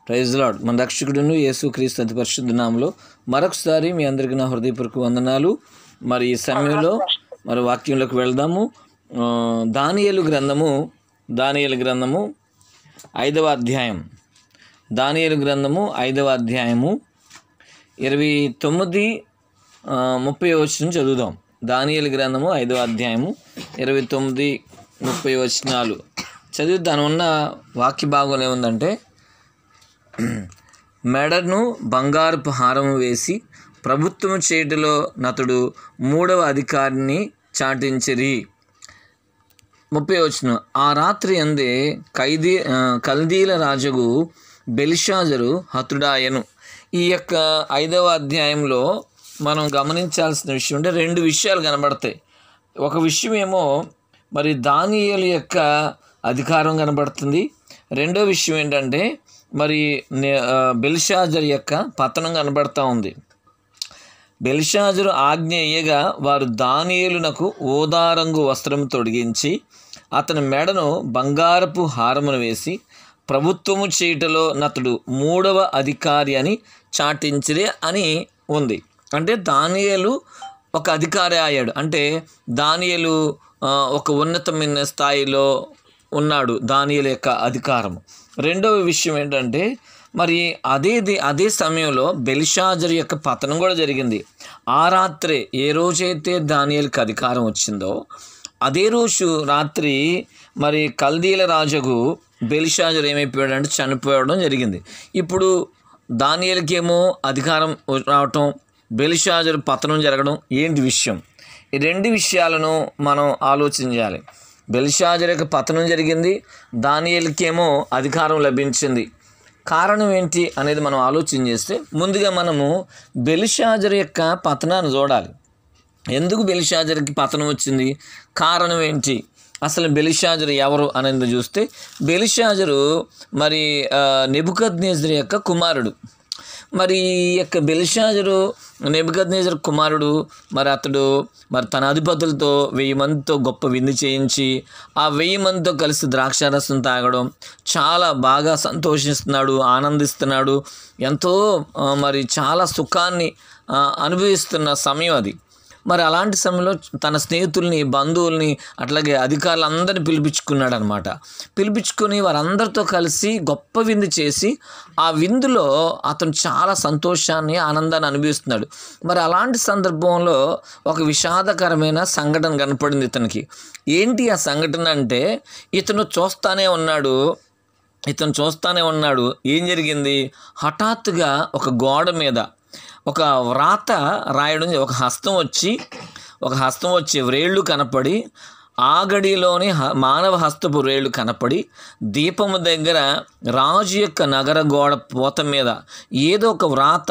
Praise lord. మన రక్షకుడును యేసుక్రీస్తు అతి పరిశుద్ధ నామములో మరొకసారి మీ అందరికీ నా హృదయపూర్వక వందనాలు. మరి ఈ సమయంలో మరి వాక్యంలోకి వెళ్దాము. దానియేలు గ్రంథము 5వ అధ్యాయం. దానియేలు గ్రంథము 5వ అధ్యాయము 29-30 వచనం చదువుదాం. దానియేలు గ్రంథము 5వ అధ్యాయము 29-30 వచనాలు చదివి దాని ఉన్న వాక్య భాగం ఏముందంటే, మెడను బంగారపు హారము వేసి ప్రభుత్వము చేతిలో నతుడు 3వ అధికారిని చాటించిరి. 30 వచనం. ఆ రాత్రి అందే కల్దీల రాజుకు బెల్షాజరు హతుడాయను. ఈ యొక్క 5వ అధ్యాయంలో మనం గమనించాల్సిన విషయం అంటే 2 విషయాలు కనబడతాయి. ఒక విషయం ఏమో మరి దానియేలు యొక్క అధికారం కనబడుతుంది. రెండో విషయం ఏంటంటే మరి బెల్షాజరు యొక్క పతనం కనబడుతూ ఉంది. బెల్షాజరు ఆజ్ఞ ఇయ్యగా వారు దానియేలునకు ఓదారంగు వస్త్రం తొడిగించి అతని మెడను బంగారపు హారమును వేసి ప్రభుత్వము చేయుటలో నతుడు 3వ అధికారి అని చాటించిరే అని ఉంది. అంటే దానియేలు ఒక అధికారి అయ్యాడు. అంటే దానియేలు ఒక ఉన్నతమైన స్థాయిలో ఉన్నాడు, దానియేలు యొక్క అధికారము. రెండవ విషయం ఏంటంటే మరి అదే సమయంలో బెల్షాజరు యొక్క పతనం కూడా జరిగింది. ఆ రాత్రే ఏ రోజైతే దానియేలుకి అధికారం వచ్చిందో అదే రోజు రాత్రి మరి కల్దీల రాజుకు బెల్షాజరు ఏమైపోయాడంటే చనిపోవడం జరిగింది. ఇప్పుడు దానియేలుకి ఏమో అధికారం రావటం, బెల్షాజరు పతనం జరగడం ఏంటి విషయం? ఈ 2 విషయాలను మనం ఆలోచన చేయాలి. బెల్షాజరు యొక్క పతనం జరిగింది, దానియేలుకి ఏమో అధికారం లభించింది. కారణం ఏంటి అనేది మనం ఆలోచన చేస్తే ముందుగా మనము బెల్షాజరు యొక్క పతనాన్ని చూడాలి. ఎందుకు బెల్షాజరుకి పతనం వచ్చింది, కారణం ఏంటి, అసలు బెల్షాజరు ఎవరు అనేది చూస్తే బెల్షాజరు మరి నెబుకద్నెజరు యొక్క కుమారుడు. మరి ఈ యొక్క బెల్షాజరు నెబుకద్నెజరు కుమారుడు. మరి అతడు మరి తన అధిపతులతో 1000 మందితో గొప్ప విందు చేయించి ఆ 1000 మందితో కలిసి ద్రాక్షారసం తాగడం, చాలా బాగా సంతోషిస్తున్నాడు, ఆనందిస్తున్నాడు, ఎంతో మరి చాలా సుఖాన్ని అనుభవిస్తున్న సమయం అది. మరి అలాంటి సమయంలో తన స్నేహితుల్ని, బంధువుల్ని, అట్లాగే అధికారులందరినీ పిలిపించుకున్నాడు అనమాట. పిలిపించుకొని వారందరితో కలిసి గొప్ప విందు చేసి ఆ విందులో అతను చాలా సంతోషాన్ని, ఆనందాన్ని అనుభవిస్తున్నాడు. మరి అలాంటి సందర్భంలో ఒక విషాదకరమైన సంఘటన కనపడింది ఇతనికి. ఏంటి ఆ సంఘటన అంటే ఇతను చూస్తానే ఉన్నాడు. ఏం జరిగింది? హఠాత్తుగా ఒక గోడ మీద ఒక వ్రాత రాయడం, ఒక హస్తం వచ్చి వ్రేళ్ళు కనపడి, ఆగడిలోని మానవ హస్తపు వ్రేళ్ళు కనపడి దీపము దగ్గర రాజు యొక్క నగర గోడ పోత మీద ఏదో ఒక వ్రాత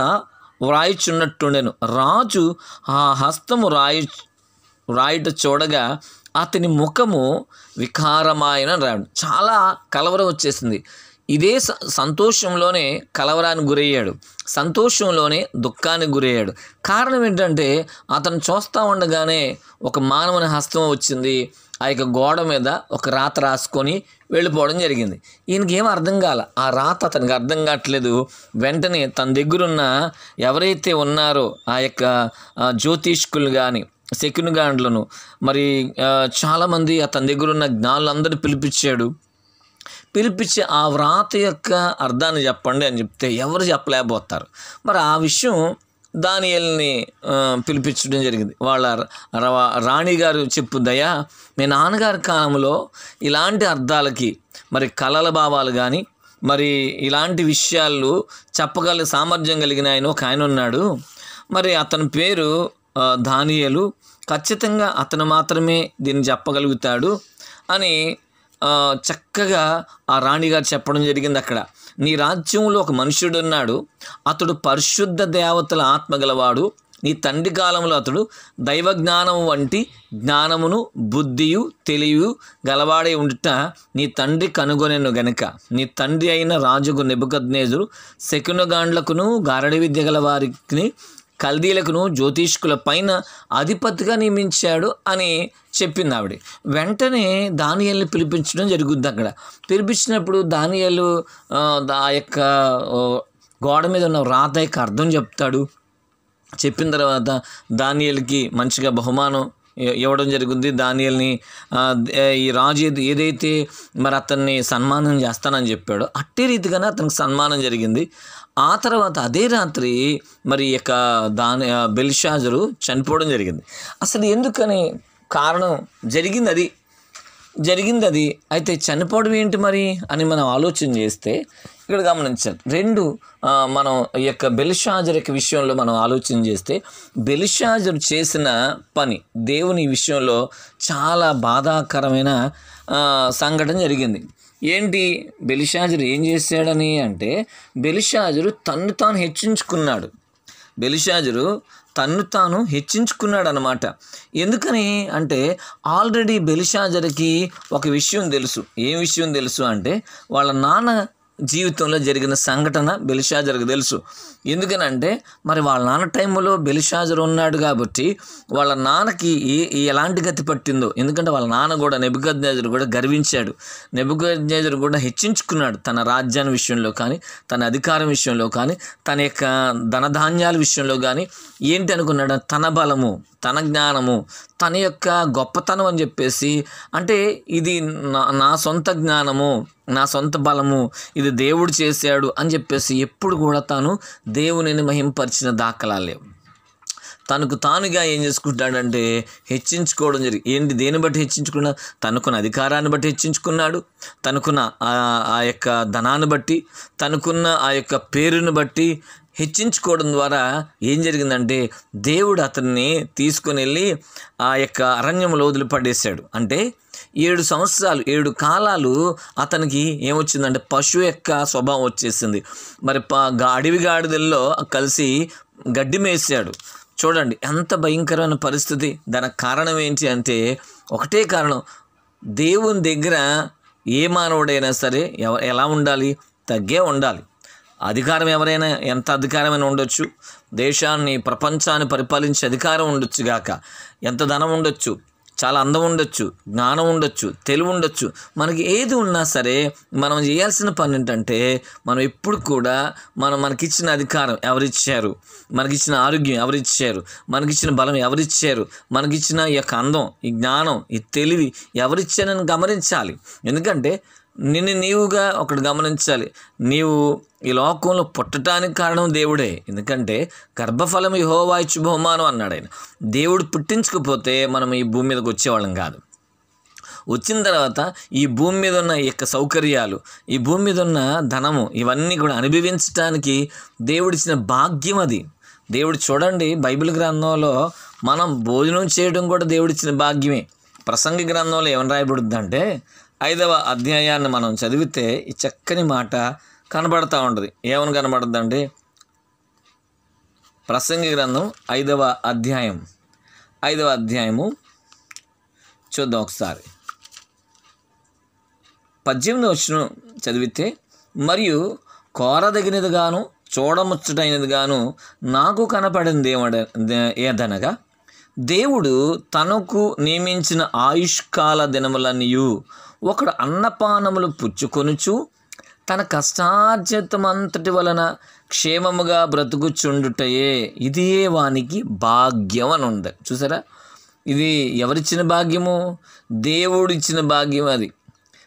వ్రాయిచున్నట్టుండెను. రాజు ఆ హస్తము రాయుట చూడగా అతని ముఖము వికారమాయన రాయడం. చాలా కలవరం వచ్చేసింది. ఇదే సంతోషంలోనే కలవరానికి గురయ్యాడు, సంతోషంలోనే దుఃఖానికి గురయ్యాడు. కారణం ఏంటంటే అతను చూస్తూ ఉండగానే ఒక మానవుని హస్తం వచ్చింది, ఆ యొక్క గోడ మీద ఒక రాత రాసుకొని వెళ్ళిపోవడం జరిగింది. ఈయనకేం అర్థం కాల, ఆ రాత అతనికి అర్థం కావట్లేదు. వెంటనే తన దగ్గరున్న ఎవరైతే ఉన్నారో ఆ యొక్క జ్యోతిష్కులు కానీ, శకునగాండ్లను, మరి చాలామంది అతని దగ్గరున్న జ్ఞానులందరూ పిలిపించి ఆ వ్రాత యొక్క అర్థాన్ని చెప్పండి అని చెప్తే ఎవరు చెప్పలేకపోతారు. మరి ఆ విషయం దానియేలుని పిలిపించడం జరిగింది. వాళ్ళ రాణిగారు చెప్పుదయ్యా, మీ నాన్నగారి కాలంలో ఇలాంటి అర్థాలకి మరి కలల భావాలు కానీ మరి ఇలాంటి విషయాలు చెప్పగల సామర్థ్యం కలిగిన ఒక ఆయన ఉన్నాడు. మరి అతని పేరు దానియేలు. ఖచ్చితంగా అతను మాత్రమే దీన్ని చెప్పగలుగుతాడు అని చక్కగా ఆ రాణిగారు చెప్పడం జరిగింది. అక్కడ నీ రాజ్యంలో ఒక మనుష్యుడు ఉన్నాడు, అతడు పరిశుద్ధ దేవతల ఆత్మ గలవాడు. నీ తండ్రి కాలంలో అతడు దైవ జ్ఞానం వంటి జ్ఞానమును, బుద్ధియు, తెలివి గలవాడే ఉండుట నీ తండ్రి కనుగొనెను గనుక నీ తండ్రి అయిన రాజుకు నెబుకద్నెజరు శకునగాండ్లకును గారడి విద్య గల వారికి కల్దీలకును జ్యోతిష్కుల పైన అధిపతిగా నియమించాడు అని చెప్పింది ఆవిడ. వెంటనే దానియేలుని పిలిపించడం జరుగుద్ది. అక్కడ పిలిపించినప్పుడు దానియేలు ఆ యొక్క గోడ మీద ఉన్న రాత యొక్క అర్థం చెప్తాడు. చెప్పిన తర్వాత దానియేలుకి మంచిగా బహుమానం ఇవ్వడం జరుగుద్ది. దానియేలుని ఈ రాజు ఏదైతే మరి అతన్ని సన్మానం చేస్తానని చెప్పాడో అట్టే రీతిగానే అతనికి సన్మానం జరిగింది. ఆ తర్వాత అదే రాత్రి మరి ఈ యొక్క బెల్షాజరు చనిపోవడం జరిగింది. అసలు ఎందుకని కారణం జరిగింది అది. అయితే చనిపోవడం ఏంటి మరి అని మనం ఆలోచన చేస్తే ఇక్కడ గమనించాలి. మనం ఈ యొక్క బెల్షాజర్ యొక్క విషయంలో మనం ఆలోచన చేస్తే బెల్షాజరు చేసిన పని దేవుని విషయంలో చాలా బాధాకరమైన సంఘటన జరిగింది. ఏంటి బెల్షాజరు ఏం చేశాడని అంటే, బెల్షాజరు తన్ను తాను హెచ్చించుకున్నాడు అన్నమాట. ఎందుకని అంటే ఆల్రెడీ బెల్షాజర్కి ఒక విషయం తెలుసు. ఏం విషయం తెలుసు అంటే వాళ్ళ నాన్న జీవితంలో జరిగిన సంఘటన బెల్షాజర్కి తెలుసు. ఎందుకనంటే మరి వాళ్ళ నాన్న టైంలో బెల్షాజర్ ఉన్నాడు కాబట్టి వాళ్ళ నాన్నకి ఎలాంటి గతి పట్టిందో. ఎందుకంటే వాళ్ళ నాన్న కూడా నెబుకద్నెజరు కూడా గర్వించాడు. నెబుకద్నెజరు కూడా హెచ్చించుకున్నాడు తన రాజ్యాన్ని విషయంలో కానీ, తన అధికారం విషయంలో కానీ, తన యొక్క ధనధాన్యాల విషయంలో కానీ. ఏంటి అనుకున్నాడు? తన బలము, తన జ్ఞానము, తన యొక్క గొప్పతనం అని చెప్పేసి, అంటే ఇది నా సొంత జ్ఞానము, నా సొంత బలము, ఇది దేవుడు చేశాడు అని చెప్పేసి ఎప్పుడు కూడా తాను దేవునిని మహింపరిచిన దాఖలాలు లేవు. తనకు తానుగా ఏం చేసుకుంటాడంటే హెచ్చించుకోవడం ఏంటి? దేని బట్టి హెచ్చించుకున్నాడు? తనకున్న అధికారాన్ని బట్టి హెచ్చించుకున్నాడు, తనకున్న ఆ యొక్క ధనాన్ని బట్టి, తనకున్న ఆ యొక్క పేరుని బట్టి హెచ్చించుకోవడం ద్వారా ఏం జరిగిందంటే దేవుడు అతన్ని తీసుకుని వెళ్ళి ఆ యొక్క అరణ్యంలో వదిలిపడేశాడు. అంటే 7 సంవత్సరాలు 7 కాలాలు అతనికి ఏమొచ్చిందంటే పశువు యొక్క స్వభావం వచ్చేసింది. మరి అడవి గాడిదల్లో కలిసి గడ్డి మేసాడు. చూడండి ఎంత భయంకరమైన పరిస్థితి. దానికి కారణం ఏంటి అంటే ఒకటే కారణం, దేవుని దగ్గర ఏ మానవుడైనా సరే ఎలా ఉండాలి? తగ్గే ఉండాలి. అధికారం ఎవరైనా ఎంత అధికారమైనా ఉండొచ్చు, దేశాన్ని ప్రపంచాన్ని పరిపాలించే అధికారం ఉండొచ్చు గాక, ఎంత ధనం ఉండొచ్చు, చాలా అందం ఉండొచ్చు, జ్ఞానం ఉండొచ్చు, తెలివి ఉండొచ్చు, మనకి ఏది ఉన్నా సరే మనం చేయాల్సిన పని ఏంటంటే మనం ఎప్పుడు కూడా మనకిచ్చిన అధికారం ఎవరిచ్చారు, మనకిచ్చిన ఆరోగ్యం ఎవరిచ్చారు, మనకిచ్చిన బలం ఎవరిచ్చారు, మనకిచ్చిన ఈ యొక్క అందం, ఈ జ్ఞానం, ఈ తెలివి ఎవరిచ్చారని గమనించాలి. ఎందుకంటే నీవుగా ఒకటి గమనించాలి, నీవు ఈ లోకంలో పుట్టడానికి కారణం దేవుడే. ఎందుకంటే గర్భఫలం యెహోవా ఇచ్చు బహుమానం అన్నాడు ఆయన. దేవుడు పుట్టించకపోతే మనం ఈ భూమి మీదకి వచ్చేవాళ్ళం కాదు. వచ్చిన తర్వాత ఈ భూమి మీద ఉన్న యొక్క సౌకర్యాలు, ఈ భూమి మీద ఉన్న ధనము, ఇవన్నీ కూడా అనుభవించడానికి దేవుడిచ్చిన భాగ్యం అది. దేవుడు చూడండి, బైబిల్ గ్రంథంలో మనం భోజనం చేయడం కూడా దేవుడిచ్చిన భాగ్యమే. ప్రసంగి గ్రంథంలో ఏమని రాయబడుద్దంటే 5వ అధ్యాయాన్ని మనం చదివితే ఈ చక్కని మాట కనబడుతూ ఉంటుంది. ఏమని కనబడుద్దంటే ప్రసంగి గ్రంథం 5వ అధ్యాయము చూద్దాం ఒకసారి. 18వ వచనం చదివితే, మరియు కోరదగినదిగాను చూడముచ్చటైనదిగాను నాకు కనపడింది ఏదనగా, దేవుడు తనకు నియమించిన ఆయుష్కాల దినములన్నీయు ఒకడు అన్నపానములు పుచ్చుకొనుచు తన కష్టార్జితమంతటి వలన క్షేమముగా బ్రతుకుచుండుటయే ఇదియే వానికి భాగ్యం అని ఉంది. చూసారా, ఇది ఎవరిచ్చిన భాగ్యము? దేవుడిచ్చిన భాగ్యం అది.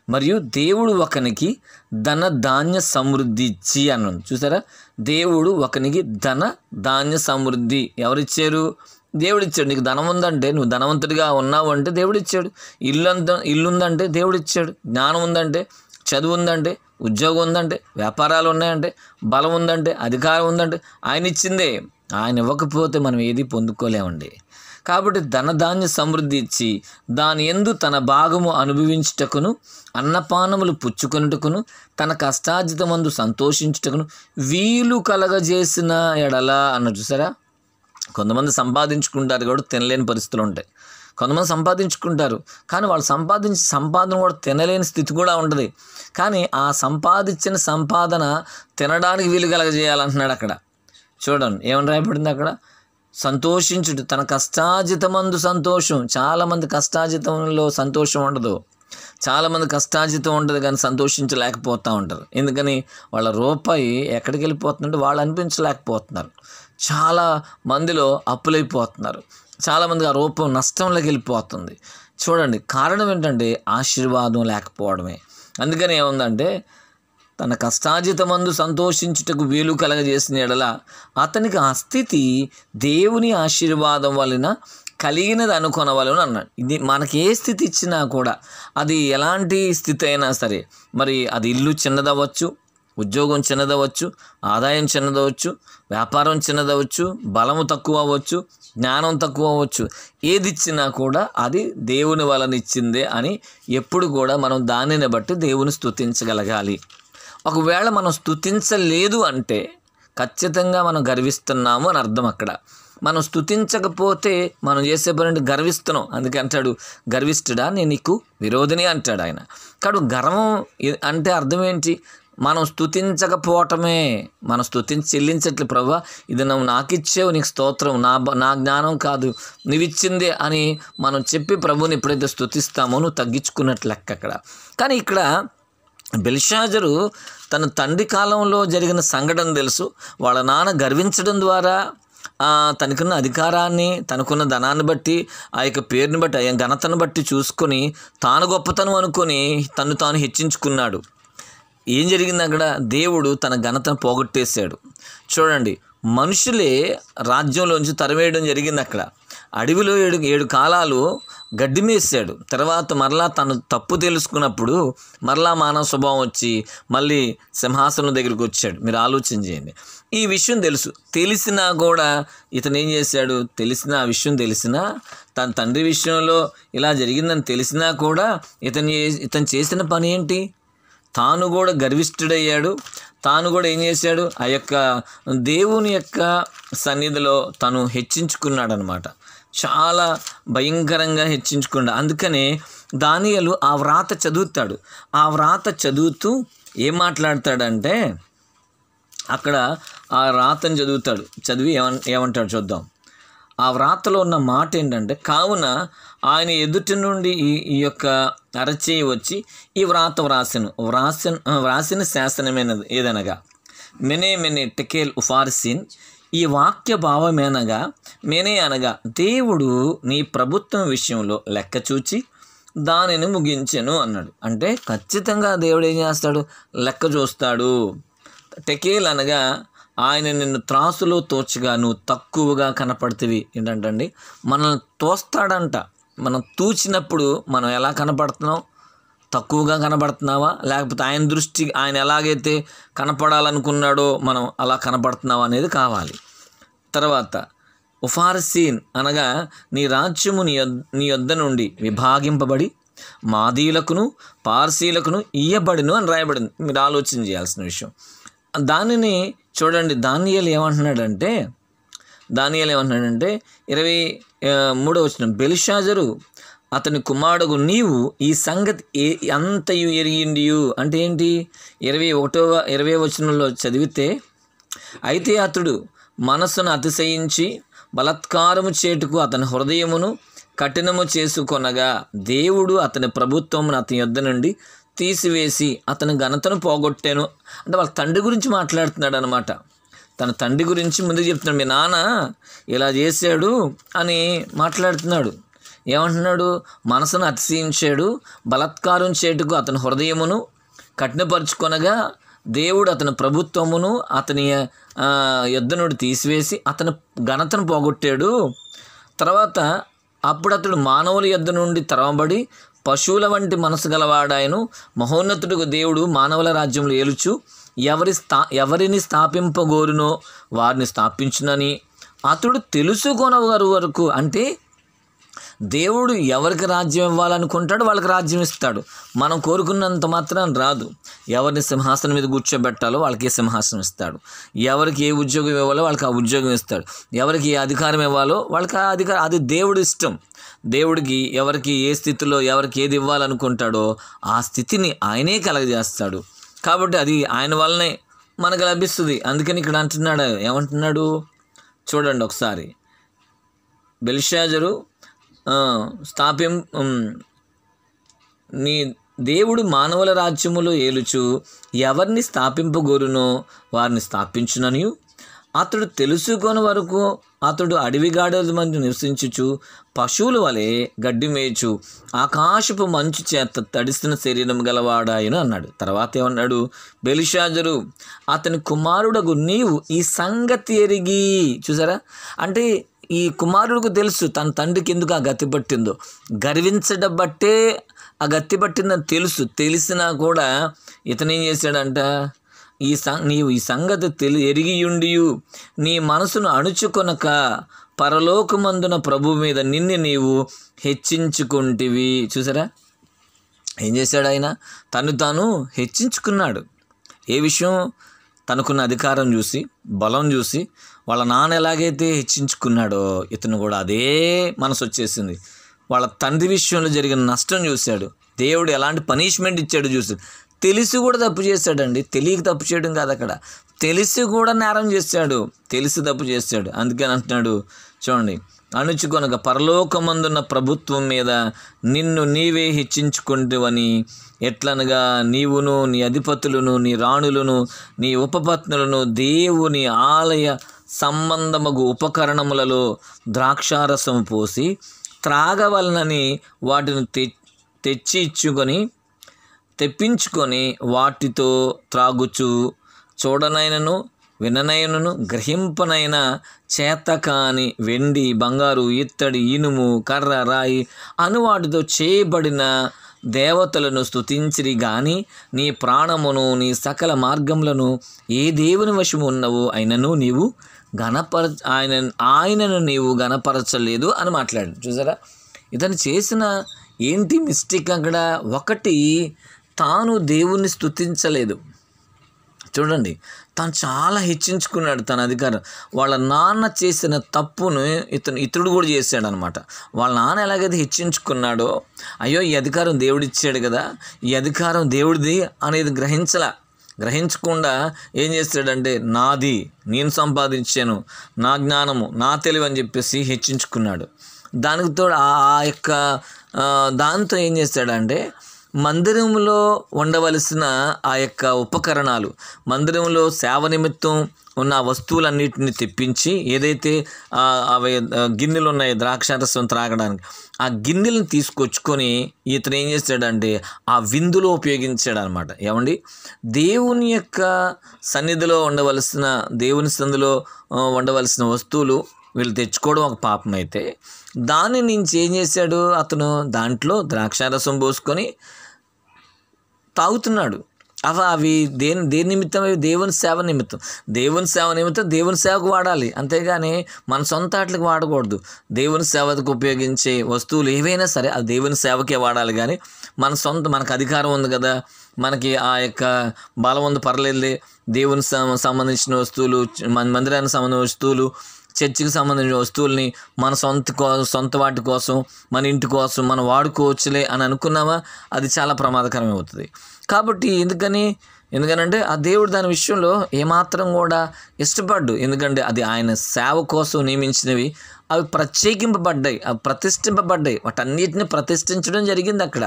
మరియు దేవుడు ఒకనికి ధన ధాన్య సమృద్ధి ఇచ్చి అన్నది. చూసారా, దేవుడు ఒకనికి ధన ధాన్య సమృద్ధి ఎవరిచ్చారు? దేవుడిచ్చాడు. నీకు ధనం ఉందంటే, నువ్వు ధనవంతుడిగా ఉన్నావు అంటే దేవుడిచ్చాడు. ఇల్లు ఉందంటే దేవుడిచ్చాడు. జ్ఞానం ఉందంటే, చదువు ఉందంటే, ఉద్యోగం ఉందంటే, వ్యాపారాలు ఉన్నాయంటే, బలం ఉందంటే, అధికారం ఉందంటే ఆయన ఇచ్చిందే. ఆయన ఇవ్వకపోతే మనం ఏది పొందుకోలేమండి. కాబట్టి ధనధాన్య సమృద్ధి ఇచ్చి దాని యందు తన భాగము అనుభవించుటకును, అన్నపానములు పుచ్చుకొనుటకును, తన కష్టార్జితమందు సంతోషించుటకును వీలు కలగజేసిన ఎడల అన్న. చూసారా, కొంతమంది సంపాదించుకుంటారు కూడా తినలేని పరిస్థితులు ఉంటాయి. కొంతమంది సంపాదించుకుంటారు కానీ వాళ్ళు సంపాదన కూడా తినలేని స్థితి కూడా ఉంటుంది. కానీ ఆ సంపాదించిన సంపాదన తినడానికి వీలు కలగజేయాలంటున్నాడు అక్కడ. చూడండి ఏమని రాయబడింది అక్కడ, సంతోషించుట, తన కష్టాజితమందు సంతోషం. చాలామంది కష్టాజితంలో సంతోషం ఉండదు, చాలామంది కష్టాజితం ఉండదు కానీ సంతోషించలేకపోతూ ఉంటారు. ఎందుకని వాళ్ళ రూపాయి ఎక్కడికి వెళ్ళిపోతుందంటే వాళ్ళు అనిపించలేకపోతున్నారు. చాలా మందిలో అప్పులైపోతున్నారు, చాలామంది ఆ రూపం నష్టంలోకి వెళ్ళిపోతుంది. చూడండి, కారణం ఏంటంటే ఆశీర్వాదం లేకపోవడమే. అందుకని ఏముందంటే తన కష్టాజితమందు సంతోషించుటకు వీలు కలగజేసిన ఎడల అతనికి ఆ స్థితి దేవుని ఆశీర్వాదం వలన కలిగినది అనుకొనవలను అన్నాడు. ఇది మనకి ఏ స్థితి ఇచ్చినా కూడా, అది ఎలాంటి స్థితి అయినా సరే, మరి అది ఇల్లు చిన్నదవ్వచ్చు, ఉద్యోగం చిన్నదవచ్చు, ఆదాయం చిన్నదవచ్చు, వ్యాపారం చిన్నదవచ్చు, బలము తక్కువ అవ్వచ్చు, జ్ఞానం తక్కువ అవ్వచ్చు, ఏది ఇచ్చినా కూడా అది దేవుని వలన ఇచ్చిందే అని ఎప్పుడు కూడా మనం దానిని బట్టి దేవుని స్తుతించగలగాలి. ఒకవేళ మనం స్తుతించలేదు అంటే ఖచ్చితంగా మనం గర్విస్తున్నాము అని అర్థం. అక్కడ మనం స్తుతించకపోతే మనం చేసే పని గర్విస్తున్నాం. అందుకే అంటాడు, గర్విష్ఠుడా నేను నీకు విరోధిని అంటాడు ఆయన. కాబట్టి గర్వం అంటే అర్థం ఏంటి? మనం స్తుతించకపోవటమే. మనం చెల్లించట్లే, ప్రభువా ఇది నువ్వు నాకు ఇచ్చేవు, నీకు స్తోత్రం, నా జ్ఞానం కాదు నువ్వు ఇచ్చిందే అని మనం చెప్పి ప్రభువుని ఎప్పుడైతే స్తుతిస్తామో నువ్వు తగ్గించుకున్నట్లు లెక్క అక్కడ. కానీ ఇక్కడ బెల్షాజరు తన తండ్రి కాలంలో జరిగిన సంఘటన తెలుసు. వాళ్ళ నాన్న గర్వించడం ద్వారా తనకున్న అధికారాన్ని, తనకున్న ధనాన్ని బట్టి, ఆ యొక్క పేరుని బట్టి, ఆ ఘనతను బట్టి చూసుకొని తాను గొప్పతనం అనుకొని తను తాను హెచ్చించుకున్నాడు. ఏం జరిగింది అక్కడ? దేవుడు తన ఘనతను పోగొట్టేశాడు. చూడండి, మనుషులే రాజ్యంలోంచి తరివేయడం జరిగింది అక్కడ. అడవిలో 7 కాలాలు గడ్డి మేసాడు. తర్వాత మరలా తను తప్పు తెలుసుకున్నప్పుడు మరలా మానవ స్వభావం వచ్చి మళ్ళీ సింహాసనం దగ్గరికి వచ్చాడు. మీరు ఆలోచన చేయండి. ఈ విషయం తెలిసినా కూడా ఇతను ఏం చేశాడు? ఆ విషయం తెలిసినా, తన తండ్రి విషయంలో ఇలా జరిగిందని తెలిసినా కూడా ఇతను చేసిన పని ఏంటి? తాను కూడా గర్విష్ఠుడయ్యాడు. తాను కూడా ఏం చేశాడు? ఆ యొక్క దేవుని యొక్క సన్నిధిలో తను హెచ్చించుకున్నాడు అనమాట. చాలా భయంకరంగా హెచ్చించుకున్నాడు. అందుకనే దానియేలు ఆ వ్రాత చదువుతాడు. ఆ వ్రాత చదువుతూ ఏం మాట్లాడతాడంటే, అక్కడ ఆ వ్రాతను చదివి ఏమంటాడు చూద్దాం. ఆ వ్రాతలో ఉన్న మాట ఏంటంటే, కావున ఆయన ఎదుటి నుండి ఈ యొక్క అరచేయి వచ్చి ఈ వ్రాత వ్రాసిన శాసనమైనది ఏదనగా, మెనే టెకేల్ ఉఫార్సిన్, ఈ వాక్య భావమేనగా, మెనే అనగా దేవుడు నీ ప్రభుత్వం విషయంలో లెక్క చూచి దానిని ముగించెను అన్నాడు. అంటే ఖచ్చితంగా దేవుడు ఏం చేస్తాడు? లెక్క చూస్తాడు. టెకేల్ అనగా ఆయన నిన్ను త్రాసులో తోచగా నువ్వు తక్కువగా కనపడుతుంది. ఏంటంటండి, మనల్ని తోస్తాడంట. మనం తూచినప్పుడు మనం ఎలా కనపడుతున్నాం? తక్కువగా కనపడుతున్నావా? లేకపోతే ఆయన దృష్టి ఆయన ఎలాగైతే కనపడాలనుకున్నాడో మనం అలా కనపడుతున్నావా అనేది కావాలి. తర్వాత ఉఫార్సీన్ అనగా నీ రాజ్యము నీ యొద్ద నుండి విభాగింపబడి మాదీలకును పార్సీలకును ఇయ్యబడిను అని రాయబడింది. మీరు ఆలోచన చేయాల్సిన విషయం. దానిని చూడండి, దానియేలు ఏమంటున్నాడంటే 23వ వచనం, బెల్షాజరు అతని కుమారుడు నీవు ఈ సంగతి అంతయు ఎరిగిండియు. అంటే ఏంటి? 20వ వచనంలో చదివితే, అయితే అతడు మనస్సును అతిశయించి బలాత్కారము చేటుకు అతని హృదయమును కఠినము చేసుకొనగా దేవుడు అతని ప్రభుత్వమును అతని యొద్ద నుండి తీసివేసి అతని ఘనతను పోగొట్టాను. అంటే వాళ్ళ తండ్రి గురించి మాట్లాడుతున్నాడు అనమాట. తన తండ్రి గురించి ముందు చెప్తున్నాడు, మీ నాన్న ఇలా చేశాడు అని మాట్లాడుతున్నాడు. ఏమంటున్నాడు? మనసును అతిశయించాడు, బలాత్కారం చేటుకు అతని హృదయమును కఠినపరుచుకొనగా దేవుడు అతని ప్రభుత్వమును అతని యొద్ద నుండి తీసివేసి అతని ఘనతను పోగొట్టాడు. తర్వాత అప్పుడు అతడు మానవుల యొద్ద నుండి తరవబడి పశువుల వంటి మనసు గలవాడాయను. మహోన్నతుడు దేవుడు మానవుల రాజ్యంలో ఏలుచు ఎవరిని స్థాపింపగోరునో వారిని స్థాపించునని అతడు తెలుసుకొనగరు వరకు. అంటే దేవుడు ఎవరికి రాజ్యం ఇవ్వాలనుకుంటాడో వాళ్ళకి రాజ్యం ఇస్తాడు. మనం కోరుకున్నంత మాత్రం రాదు. ఎవరిని సింహాసనం మీద కూర్చోబెట్టాలో వాళ్ళకి ఏ సింహాసనం ఇస్తాడు. ఎవరికి ఏ ఉద్యోగం ఇవ్వాలో వాళ్ళకి ఆ ఉద్యోగం ఇస్తాడు. ఎవరికి ఏ అధికారం ఇవ్వాలో వాళ్ళకి ఆ అధికారం. అది దేవుడి ఇష్టం. దేవుడికి ఎవరికి ఏ స్థితిలో ఎవరికి ఏది ఇవ్వాలనుకుంటాడో ఆ స్థితిని ఆయనే కలగజేస్తాడు. కాబట్టి అది ఆయన వల్లనే మనకు లభిస్తుంది. అందుకని ఇక్కడ ఏమంటున్నాడు చూడండి ఒకసారి, బెల్షాజరు నీ దేవుడు మానవుల రాజ్యములో ఏలుచు ఎవరిని స్థాపింపగోరునో వారిని స్థాపించుననియు, అతడు తెలుసుకొని వరకు అతడు అడవిగాడల మధ్య నివసించుచు పశువుల వలె గడ్డి మేయచు ఆకాశపు మంచు చేత తడిసిన శరీరం గలవాడాయను అన్నాడు. తర్వాత ఏమన్నాడు? బెల్షాజరు అతని కుమారుడగు నీవు ఈ సంగతి ఎరిగి, చూసారా, అంటే ఈ కుమారుడికి తెలుసు తన తండ్రికి ఎందుకు ఆ గతి పట్టిందో, గర్వించడం బట్టే ఆ గతి పట్టిందని తెలిసినా కూడా ఇతను ఏం చేశాడంట, నీవు ఈ సంగతి ఎరిగియుండియు నీ మనసును అణుచుకొనక పరలోకమందున ప్రభు మీద నిన్ను నీవు హెచ్చించుకుంటివి. చూసారా, ఏం చేశాడు ఆయన? తాను హెచ్చించుకున్నాడు. ఏ విషయం? తనకున్న అధికారం చూసి, బలం చూసి, వాళ్ళ నాన్న ఎలాగైతే హెచ్చించుకున్నాడో ఇతను కూడా అదే మనసు వచ్చేసింది. వాళ్ళ తండ్రి విషయంలో జరిగిన నష్టం చూశాడు, దేవుడు ఎలాంటి పనిష్మెంట్ ఇచ్చాడు చూశాడు. తెలిసి కూడా తప్పు చేశాడండి, తెలియక తప్పు చేయడం కాదు, అక్కడ తెలిసి కూడా నేరం చేశాడు, తెలిసి తప్పు చేశాడు. అందుకని అంటున్నాడు చూడండి, అణుచుకొనక పరలోకమందున్న ప్రభుత్వం మీద నిన్ను నీవే హెచ్చించుకుంటువని, ఎట్లనగా నీవును నీ అధిపతులను నీ రాణులను నీ ఉపపత్నులను దేవుని ఆలయ సంబంధమగు ఉపకరణములలో ద్రాక్షారసం పోసి త్రాగవలనని వాటిని తెప్పించుకొని వాటితో త్రాగుచు చూడనైనను విననైనను గ్రహింపనైన చేతకాని వెండి బంగారు ఇత్తడి ఇనుము కర్ర రాయి అను వాటితో చేయబడిన దేవతలను స్తుతించిరి గాని నీ ప్రాణమును నీ సకల మార్గములను ఏ దేవుని వశము ఉన్నవో ఆయనను నీవు ఆయనను నీవు గణపరచలేదు అని మాట్లాడు. చూసారా, ఇతను చేసిన ఏంటి మిస్టేక్ అక్కడ? ఒకటి, తాను దేవుణ్ణి స్తుతించలేదు. చూడండి, తను చాలా హెచ్చించుకున్నాడు తన అధికారం. వాళ్ళ నాన్న చేసిన తప్పును ఇతడు కూడా చేశాడు అనమాట. వాళ్ళ నాన్న ఎలాగైతే హెచ్చించుకున్నాడో, అయ్యో ఈ అధికారం దేవుడిచ్చాడు కదా, ఈ అధికారం దేవుడిది అనేది గ్రహించకుండా ఏం చేస్తాడంటే, నాది, నేను సంపాదించాను, నా జ్ఞానము, నా తెలివి అని చెప్పేసి హెచ్చించుకున్నాడు. దానికి తోడు దాంతో ఏం చేస్తాడంటే, మందిరంలో ఉండవలసిన ఆ యొక్క ఉపకరణాలు, మందిరంలో సేవ నిమిత్తం ఉన్న వస్తువులన్నిటిని తెప్పించి, ఏదైతే అవి గిన్నెలు ఉన్నాయి ద్రాక్షారసం త్రాగడానికి, ఆ గిన్నెలను తీసుకొచ్చుకొని ఇతను ఏం చేస్తాడంటే ఆ విందులో ఉపయోగించాడు అనమాట. ఏమండి, దేవుని యొక్క సన్నిధిలో ఉండవలసిన వస్తువులు వీళ్ళు తెచ్చుకోవడం ఒక పాపం అయితే, దాన్ని నుంచి ఏం చేశాడు అతను, దాంట్లో ద్రాక్షారసం పోసుకొని తాగుతున్నాడు. అవి దేని నిమిత్తం? అవి దేవుని సేవ నిమిత్తం. దేవుని సేవకు వాడాలి, అంతేగాని మన సొంత ఆటలకు వాడకూడదు. దేవుని సేవకు ఉపయోగించే వస్తువులు ఏవైనా సరే అది దేవుని సేవకే వాడాలి, కానీ మనకు అధికారం ఉంది కదా, మనకి ఆ యొక్క బలం ఉంది, పర్లేదులే, దేవుని సంబంధించిన వస్తువులు, మన మందిరానికి సంబంధించిన వస్తువులు, చర్చికి సంబంధించిన వస్తువుల్ని మన సొంత వాటి కోసం, మన ఇంటి కోసం మనం వాడుకోవచ్చులే అని అనుకున్నామా, అది చాలా ప్రమాదకరం అవుతుంది. కాబట్టి ఎందుకనంటే ఆ దేవుడు దాని విషయంలో ఏమాత్రం కూడా ఇష్టపడ్డు. ఎందుకంటే అది ఆయన సేవ కోసం నియమించినవి, అవి ప్రత్యేకింపబడ్డాయి, అవి ప్రతిష్ఠింపబడ్డాయి. వాటన్నిటిని ప్రతిష్ఠించడం జరిగింది. అక్కడ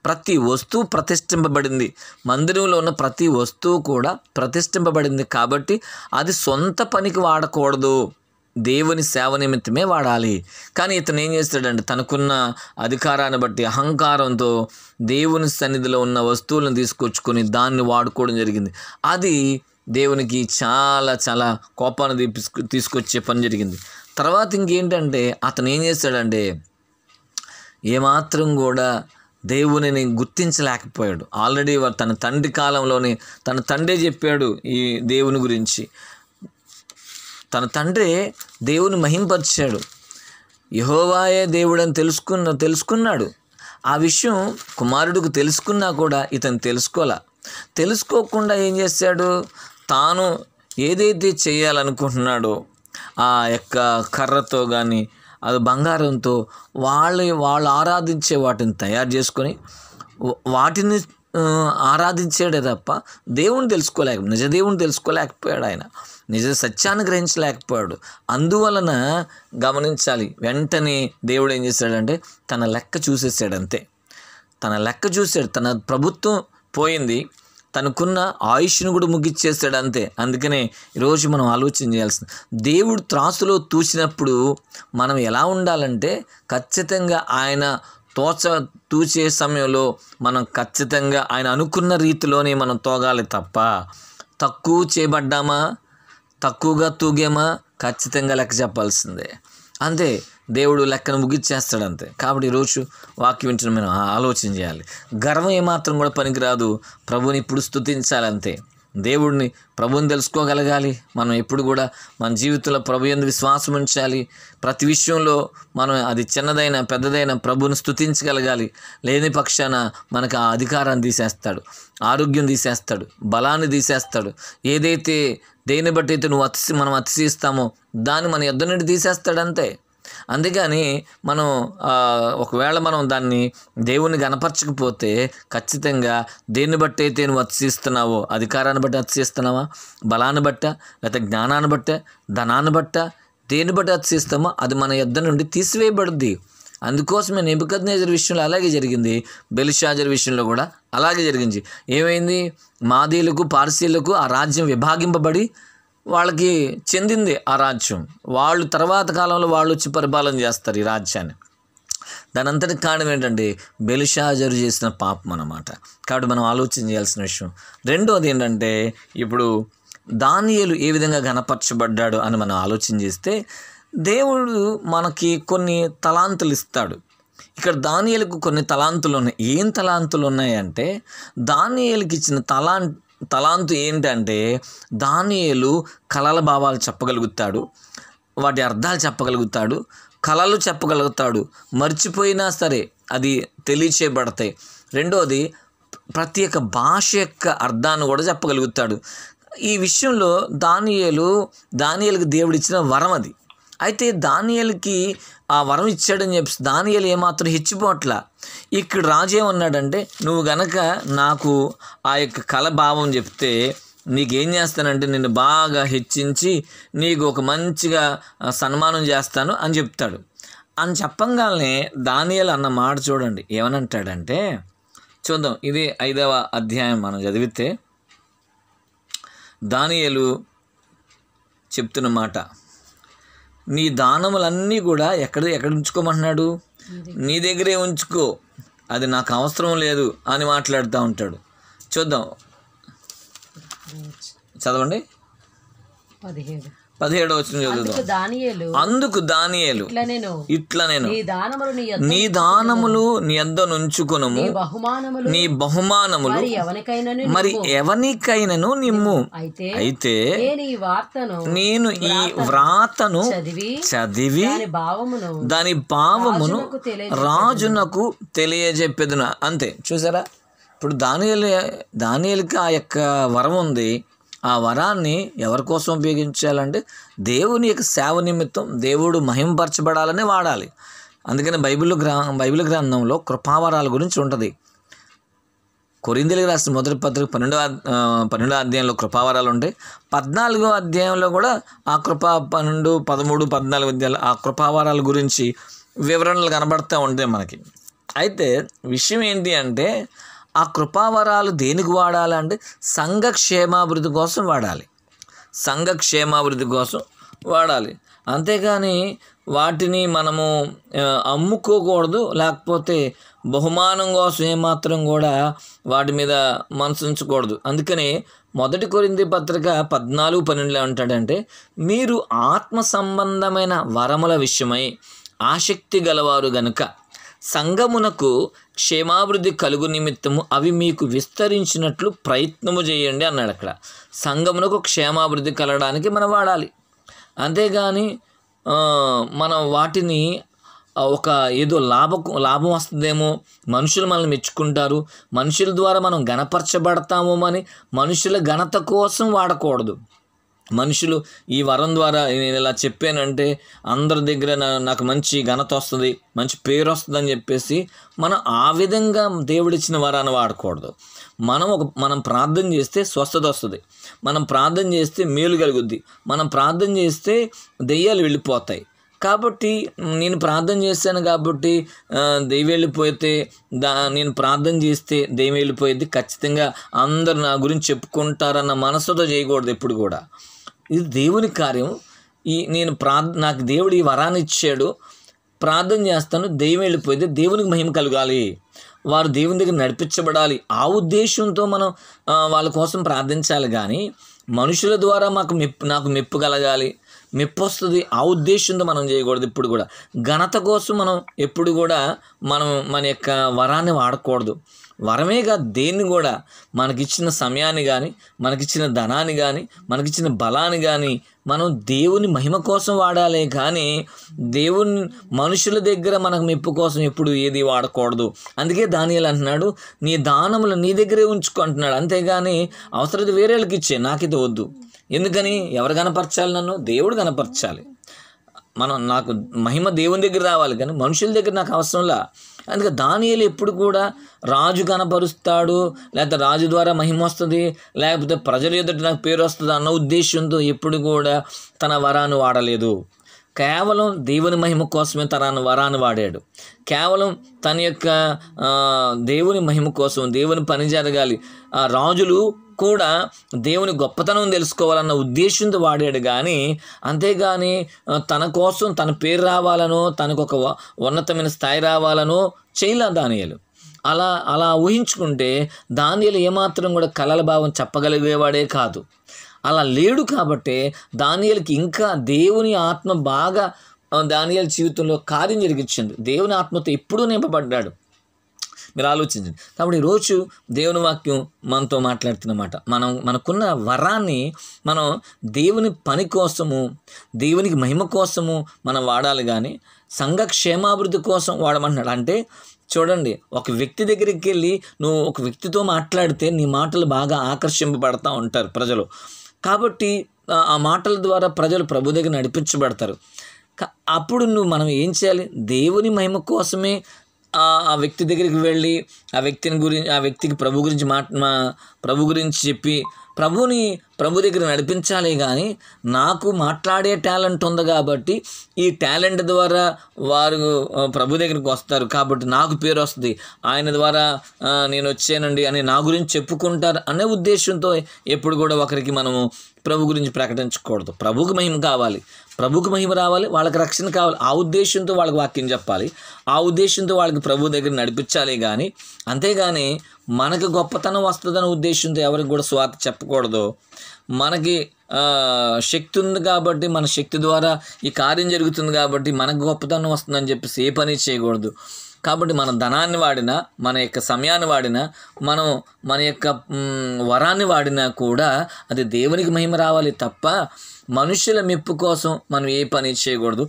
ప్రతి వస్తువు ప్రతిష్ఠింపబడింది. మందిరంలో ఉన్న ప్రతి వస్తువు కూడా ప్రతిష్ఠింపబడింది. కాబట్టి అది సొంత పనికి వాడకూడదు, దేవుని సేవ నిమిత్తమే వాడాలి. కానీ ఇతను ఏం చేస్తాడంటే, తనకున్న అధికారాన్ని బట్టి అహంకారంతో దేవుని సన్నిధిలో ఉన్న వస్తువులను తీసుకొచ్చుకొని దాన్ని వాడుకోవడం జరిగింది. అది దేవునికి చాలా చాలా కోపాన్ని తీసుకొచ్చే పని జరిగింది. తర్వాత ఇంకేంటంటే, అతను ఏం చేస్తాడంటే ఏమాత్రం కూడా దేవునిని గుర్తించలేకపోయాడు. ఆల్రెడీ తన తండ్రి కాలంలోనే తన తండ్రి చెప్పాడు ఈ దేవుని గురించి. తన తండ్రి దేవుని మహింపరిచాడు, యెహోవాయే దేవుడని తెలుసుకున్నాడు. ఆ విషయం కుమారుడికి తెలుసుకున్నా కూడా ఇతను తెలుసుకోకుండా ఏం చేశాడు, తాను ఏదైతే చేయాలనుకుంటున్నాడో ఆ యొక్క కర్రతో కానీ అది బంగారంతో వాళ్ళు ఆరాధించే వాటిని తయారు చేసుకొని వాటిని ఆరాధించాడే తప్ప దేవుని నిజ దేవుని తెలుసుకోలేకపోయాడు. ఆయన నిజ సత్యాన్ని గ్రహించలేకపోయాడు. అందువలన గమనించాలి, వెంటనే దేవుడు ఏం చేశాడంటే తన లెక్క చూసేసాడు. అంతే, తన లెక్క చూశాడు. తన ప్రభుత్వం పోయింది, తనకున్న ఆయుష్ను కూడా ముగిచ్చేస్తాడు. అంతే. అందుకనే ఈరోజు మనం ఆలోచన చేయాల్సింది, దేవుడు త్రాసులో తూచినప్పుడు మనం ఎలా ఉండాలంటే ఖచ్చితంగా ఆయన తూచే సమయంలో మనం ఖచ్చితంగా ఆయన అనుకున్న రీతిలోనే మనం తోగాలి తప్ప తక్కువ చేయబడ్డామా, తక్కువగా తూగామా ఖచ్చితంగా లెక్క చెప్పాల్సిందే. అంతే, దేవుడు లెక్కను ముగిచ్చేస్తాడు. అంతే. కాబట్టి ఈరోజు వాక్యం వింటున్న మనం ఆలోచన చేయాలి. గర్వం ఏమాత్రం కూడా పనికిరాదు. ప్రభుని ఇప్పుడు స్తుతించాలి. అంతే, ప్రభుని తెలుసుకోగలగాలి. మనం ఎప్పుడు కూడా మన జీవితంలో ప్రభు యందు విశ్వాసం ఉంచాలి. ప్రతి విషయంలో మనం అది చిన్నదైన పెద్దదైన ప్రభుని స్తుతించగలగాలి. లేని పక్షాన మనకు ఆ అధికారాన్ని తీసేస్తాడు, ఆరోగ్యం తీసేస్తాడు, బలాన్ని తీసేస్తాడు. ఏదైతే దేన్ని బట్టి అయితే మనం అతిశయిస్తామో దాన్ని మన యొద్ద నుండి తీసేస్తాడు. అంతే. అందుకని మనం ఒకవేళ మనం దాన్ని దేవుని గణపరచకపోతే ఖచ్చితంగా దేన్ని బట్టి అయితే నువ్వు అతిశయిస్తున్నావో, అధికారాన్ని బట్టి అతిశయిస్తున్నావా, బలాన్ని బట్ట, లేకపోతే జ్ఞానాన్ని బట్ట, ధనాన్ని బట్ట, దేన్ని బట్టి అతిశయిస్తామో అది మన యొద్ద నుండి తీసివేయబడుద్ది. అందుకోసమే నెబుకద్నెజరు విషయంలో అలాగే జరిగింది, బెల్షాజరు విషయంలో కూడా అలాగే జరిగింది. ఏమైంది? మాదీలకు పార్సీలకు ఆ రాజ్యం విభాగింపబడి వాళ్ళకి చెందింది ఆ రాజ్యం. వాళ్ళు తర్వాత కాలంలో వాళ్ళు వచ్చి పరిపాలన చేస్తారు ఈ రాజ్యాన్ని. దాని అంతటి కారణం ఏంటంటే బెల్షాజరు చేసిన పాపం అన్నమాట. కాబట్టి మనం ఆలోచన చేయాల్సిన విషయం. రెండోది ఏంటంటే, ఇప్పుడు దానియేలు ఏ విధంగా ఘనపరచబడ్డాడు అని మనం ఆలోచన చేస్తే, దేవుడు మనకి కొన్ని తలాంతులు ఇస్తాడు. ఇక్కడ దానియేలుకు కొన్ని తలాంతులు ఉన్నాయి. ఏం తలాంతులు ఉన్నాయంటే, దానియేలుకి ఇచ్చిన తలాంతు ఏంటంటే, దానియేలు కలల భావాలు చెప్పగలుగుతాడు, వాటి అర్థాలు చెప్పగలుగుతాడు, కళలు చెప్పగలుగుతాడు. మర్చిపోయినా సరే అది తెలియచేయబడతాయి. రెండోది, ప్రతి ఒక్క భాష యొక్క అర్థాన్ని కూడా చెప్పగలుగుతాడు. ఈ విషయంలో దానియేలుకి దేవుడు ఇచ్చిన వరం అది. అయితే దానియేలుకి ఆ వరం ఇచ్చాడని చెప్పి దానియేలు ఏమాత్రం హెచ్చిపోట్లా. ఇక్కడ రాజు ఏమన్నాడంటే, నువ్వు గనక నాకు ఆ యొక్క కళ భావం చెప్తే నీకేం చేస్తానంటే నిన్ను బాగా హెచ్చించి నీకు ఒక మంచిగా సన్మానం చేస్తాను అని చెప్తాడు. అని చెప్పంగానే దానియేలు అన్న మాట చూడండి ఏమనంటాడంటే, చూద్దాం. ఇది 5వ అధ్యాయం మనం చదివితే దానియేలు చెప్తున్న మాట, నీ దానములన్నీ కూడా ఎక్కడ ఉంచుకోమంటున్నాడు? నీ దగ్గరే ఉంచుకో, అది నాకు అవసరం లేదు అని మాట్లాడుతూ ఉంటాడు. చూద్దాం, చదవండి. 17వ వచనం చదువుదాం. అందుకు దానియేలు ఇట్లా నేను నీ దానములు నీ యొద్ద నుంచుకొనుము, నీ బహుమానములు మరి ఎవనికైనను నిమ్ము. అయితే నేను ఈ వ్రాతను చదివి దాని భావమును రాజునకు తెలియజెప్పెదును. అంతే. చూసారా? ఇప్పుడు దానియేలుకి ఆ యొక్క వరం ఉంది. ఆ వరాన్ని ఎవరి కోసం ఉపయోగించాలంటే దేవుని యొక్క సేవ నిమిత్తం, దేవుడు మహింపరచబడాలని వాడాలి. అందుకని బైబిల్ గ్రంథంలో కృపావరాల గురించి ఉంటుంది. కొరింథీయులకు రాసిన మొదటి పత్రిక 12వ అధ్యాయంలో కృపావరాలు ఉంటాయి. 14వ అధ్యాయంలో కూడా ఆ 12, 13, 14 అధ్యాయాలు ఆ కృపావరాల గురించి వివరణలు కనబడుతూ ఉంటాయి మనకి. అయితే విషయం ఏంటి అంటే, ఆ కృపావరాలు దేనికి వాడాలంటే సంఘ క్షేమాభివృద్ధి కోసం వాడాలి. సంఘ క్షేమాభివృద్ధి కోసం వాడాలి. అంతేగాని వాటిని మనము అమ్ముకోకూడదు, లేకపోతే బహుమానం కోసం ఏమాత్రం కూడా వాటి మీద మనసు ఉంచకూడదు. అందుకని 1 కొరింథీ పత్రిక 14:12 అంటాడంటే, మీరు ఆత్మ సంబంధమైన వరముల విషయమై ఆసక్తి గలవారు గనుక సంఘమునకు క్షేమాభివృద్ధి కలుగు నిమిత్తము అవి మీకు విస్తరించినట్లు ప్రయత్నము చేయండి అన్నాడు. అక్కడ సంఘమునకు క్షేమాభివృద్ధి కలగడానికి మనం వాడాలి. అంతేగాని మనం వాటిని ఒక ఏదో లాభం వస్తుందేమో, మనుషులు మనల్ని మెచ్చుకుంటారు, మనుషుల ద్వారా మనం ఘనపరచబడతామో అని మనుషుల ఘనత కోసం వాడకూడదు. మనుషులు ఈ వరం ద్వారా నేను ఇలా చెప్పానంటే అందరి దగ్గర నాకు మంచి ఘనత వస్తుంది, మంచి పేరు వస్తుంది అని చెప్పేసి మనం ఆ విధంగా దేవుడిచ్చిన వరాన్ని వాడకూడదు. మనం ప్రార్థన చేస్తే స్వస్థత వస్తుంది, మనం ప్రార్థన చేస్తే మేలు కలుగుద్ది, మనం ప్రార్థన చేస్తే దెయ్యాలు వెళ్ళిపోతాయి. కాబట్టి నేను ప్రార్థన చేశాను కాబట్టి దెయ్యం వెళ్ళిపోతే నేను ప్రార్థన చేస్తే దెయ్యం వెళ్ళిపోయింది, ఖచ్చితంగా అందరు నా గురించి చెప్పుకుంటారన్న మనసుతో చేయకూడదు ఎప్పుడు కూడా. ఇది దేవుని కార్యం. నాకు దేవుడు ఈ వరాన్ని ఇచ్చాడు, ప్రార్థన చేస్తాను, దెయ్యం వెళ్ళిపోతే దేవునికి మహిమ కలగాలి, వారు దేవుని దగ్గర నడిపించబడాలి, ఆ ఉద్దేశంతో మనం వాళ్ళ కోసం ప్రార్థించాలి. కానీ మనుషుల ద్వారా నాకు మెప్పు కలగాలి, మెప్పు వస్తుంది, ఆ ఉద్దేశంతో మనం చేయకూడదు. ఇప్పుడు కూడా ఘనత కోసం మనం ఎప్పుడు కూడా మన యొక్క వరాన్ని వాడకూడదు. వరమే కాదు, దేన్ని కూడా మనకిచ్చిన సమయాన్ని కానీ, మనకిచ్చిన ధనాన్ని కానీ, మనకిచ్చిన బలాన్ని కానీ మనం దేవుని మహిమ కోసం వాడాలి. కానీ మనుషుల దగ్గర మనకు మెప్పు కోసం ఎప్పుడు ఏది వాడకూడదు. అందుకే దానియేలు అంటున్నాడు, నీ దానములు నీ దగ్గరే ఉంచుకో అంటున్నాడు. అంతేగాని అవసరత వేరే వాళ్ళకి ఇచ్చే, నాకైతే వద్దు. ఎందుకని? ఎవరు కనపరచాలి? నన్ను దేవుడు కనపరచాలి. నాకు మహిమ దేవుని దగ్గర రావాలి, కానీ మనుషుల దగ్గర నాకు అవసరంలా. అందుకే దానియేలు ఎప్పుడు కూడా రాజు కనపరుస్తాడు, లేకపోతే రాజు ద్వారా మహిమ వస్తుంది, లేకపోతే ప్రజల ఎదుట నాకు పేరు వస్తుంది అన్న ఉద్దేశంతో ఎప్పుడు కూడా తన వరాన్ని వాడలేదు. కేవలం దేవుని మహిమ కోసమే తన వరాన్ని వాడాడు. కేవలం తన యొక్క దేవుని మహిమ కోసం, దేవుని పని జరగాలి, రాజులు కూడా దేవుని గొప్పతనం తెలుసుకోవాలన్న ఉద్దేశంతో వాడాడు. కానీ అంతేగాని తన కోసం తన పేరు రావాలనో, తనకు ఒక ఉన్నతమైన స్థాయి రావాలనో చేయలే దానియేలు. అలా ఊహించుకుంటే దానియేలు ఏమాత్రం కూడా కలల భావం చెప్పగలిగేవాడే కాదు. అలా లేడు. కాబట్టి దానియేలుకి ఇంకా దేవుని ఆత్మ బాగా దానియేలు జీవితంలో కార్యం జరిగించింది. దేవుని ఆత్మతో ఎప్పుడూ నింపబడ్డాడు. మీరు ఆలోచించండి. కాబట్టి ఈరోజు దేవుని వాక్యం మనతో మాట్లాడుతున్నమాట. మనకున్న వరాన్ని మనం దేవుని పని కోసము, దేవునికి మహిమ కోసము మనం వాడాలి. కానీ సంఘ క్షేమాభివృద్ధి కోసం వాడమంటున్నాడు. అంటే చూడండి, ఒక వ్యక్తి దగ్గరికి వెళ్ళి నువ్వు ఒక వ్యక్తితో మాట్లాడితే నీ మాటలు బాగా ఆకర్షింపబడతా ఉంటారు ప్రజలు. కాబట్టి ఆ మాటల ద్వారా ప్రజలు ప్రభు దగ్గర నడిపించబడతారు. అప్పుడు మనం ఏం చేయాలి? దేవుని మహిమ కోసమే ఆ వ్యక్తి దగ్గరికి వెళ్ళి ఆ వ్యక్తికి ప్రభు గురించి చెప్పి ప్రభు దగ్గర నడిపించాలి. కానీ నాకు మాట్లాడే టాలెంట్ ఉంది కాబట్టి ఈ టాలెంట్ ద్వారా వారు ప్రభు దగ్గరికి వస్తారు, కాబట్టి నాకు పేరు వస్తుంది, ఆయన ద్వారా నేను వచ్చానండి అని నా గురించి చెప్పుకుంటారు అనే ఉద్దేశంతో ఎప్పుడు కూడా ఒకరికి మనము ప్రభు గురించి ప్రకటించకూడదు. ప్రభుకి మహిమ కావాలి, ప్రభుకి మహిమ రావాలి, వాళ్ళకి రక్షణ కావాలి, ఆ ఉద్దేశంతో వాళ్ళకి వాక్యం చెప్పాలి, ఆ ఉద్దేశంతో వాళ్ళకి ప్రభు దగ్గర నడిపించాలి. కానీ అంతేగాని మనకి గొప్పతనం వస్తుందనే ఉద్దేశంతో ఎవరికి కూడా స్వార్థ చెప్పకూడదు. మనకి శక్తి ఉంది కాబట్టి, మన శక్తి ద్వారా ఈ కార్యం జరుగుతుంది కాబట్టి మనకు గొప్పతనం వస్తుందని చెప్పేసి ఏ పని చేయకూడదు. కాబట్టి మన ధనాన్ని వాడినా, మన యొక్క సమయాన్ని వాడినా, మనం మన యొక్క వరాన్ని వాడినా కూడా అది దేవునికి మహిమ రావాలి తప్ప మనుషుల మెప్పు కోసం మనం ఏ పని చేయకూడదు.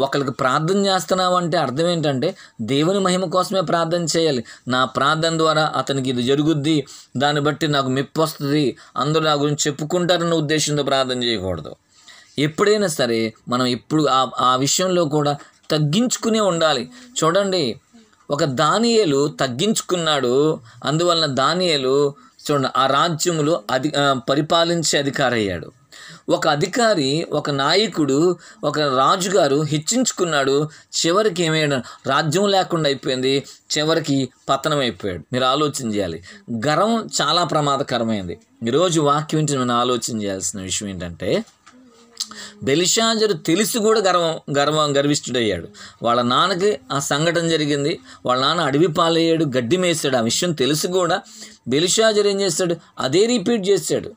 ఒకరికి ప్రార్థన చేస్తున్నామంటే అర్థం ఏంటంటే దేవుని మహిమ కోసమే ప్రార్థన చేయాలి. నా ప్రార్థన ద్వారా అతనికి ఇది జరుగుద్ది, దాన్ని బట్టి నాకు మెప్పు వస్తుంది, అందరూ నా గురించి చెప్పుకుంటారన్న ఉద్దేశంతో ప్రార్థన చేయకూడదు. ఎప్పుడైనా సరే మనం ఎప్పుడు ఆ విషయంలో కూడా తగ్గించుకునే ఉండాలి. చూడండి, ఒక దానియేలు తగ్గించుకున్నాడు. అందువలన దానియేలు చూడండి ఆ రాజ్యములో పరిపాలించే అధికారి అయ్యాడు. ఒక అధికారి, ఒక నాయకుడు, ఒక రాజుగారు హెచ్చించుకున్నాడు. చివరికి ఏమయ్యాడు? రాజ్యం లేకుండా అయిపోయింది, చివరికి పతనం అయిపోయాడు. మీరు ఆలోచన చేయాలి. గర్వం చాలా ప్రమాదకరమైంది. ఈరోజు వాక్యం వింటే మనం ఆలోచన చేయాల్సిన విషయం ఏంటంటే, బెల్షాజరు తెలిసి కూడా గర్విష్ఠుడయ్యాడు. వాళ్ళ నాన్నకి ఆ సంఘటన జరిగింది, వాళ్ళ నాన్న అడవి పాలయ్యాడు, గడ్డి మేసాడు. ఆ విషయం తెలిసి కూడా బెల్షాజరు ఏం చేశాడు? అదే రిపీట్ చేశాడు.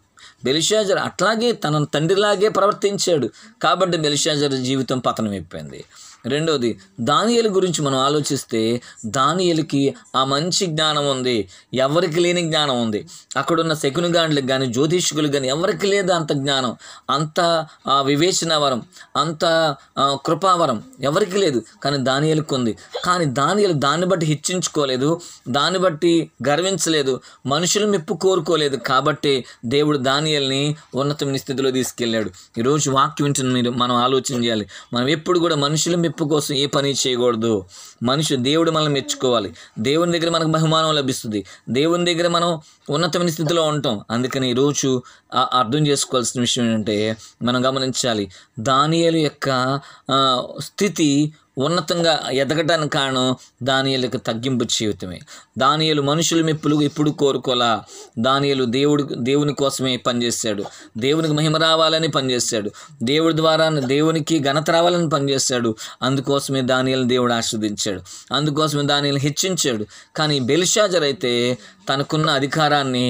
బెల్షాజర్ అట్లాగే తన తండ్రిలాగే ప్రవర్తించాడు. కాబట్టి బెల్షాజర్ జీవితం పతనం అయిపోయింది. రెండోది దానియేలు గురించి మనం ఆలోచిస్తే దానియేలుకి ఆ మంచి జ్ఞానం ఉంది, ఎవరికి లేని జ్ఞానం ఉంది. అక్కడున్న శకునిగాండ్లకు కానీ జ్యోతిష్కులకు కానీ ఎవరికి లేదు అంత జ్ఞానం, అంత వివేచన వరం, అంత కృపావరం ఎవరికి లేదు. కానీ దానియేలుకు ఉంది. కానీ దానియేలు దాన్ని బట్టి హెచ్చించుకోలేదు, దాన్ని బట్టి గర్వించలేదు, మనుషుల మెప్పు కోరుకోలేదు. కాబట్టి దేవుడు దానియేలుని ఉన్నతమైన స్థితిలో తీసుకెళ్ళాడు. ఈరోజు వాక్యం వింటున్న మనం ఆలోచన చేయాలి. మనం ఎప్పుడు కూడా మనుషుల మెప్పు కోసం ఏ పని చేయకూడదు. దేవుడు మనల్ని మెచ్చుకోవాలి. దేవుని దగ్గర మనకు బహుమానం లభిస్తుంది. దేవుని దగ్గర మనం ఉన్నతమైన స్థితిలో ఉంటాం. అందుకని ఈరోజు అర్థం చేసుకోవాల్సిన విషయం ఏంటంటే, మనం గమనించాలి, దానియేలు యొక్క స్థితి ఉన్నతంగా ఎదగటానికి కారణం దానియేలుకి తగ్గింపు జీవితమే. దానియేలు మనుషుల మెప్పులు ఎప్పుడు కోరుకోలా. దానియేలు దేవుని కోసమే పనిచేశాడు, దేవునికి మహిమ రావాలని పనిచేశాడు, దేవుడి ద్వారా దేవునికి ఘనత రావాలని పనిచేశాడు. అందుకోసమే దానియేలుని దేవుడు ఆశీర్వదించాడు, అందుకోసమే దానియేలుని హెచ్చించాడు. కానీ బెల్షాజర్ అయితే తనకున్న అధికారాన్ని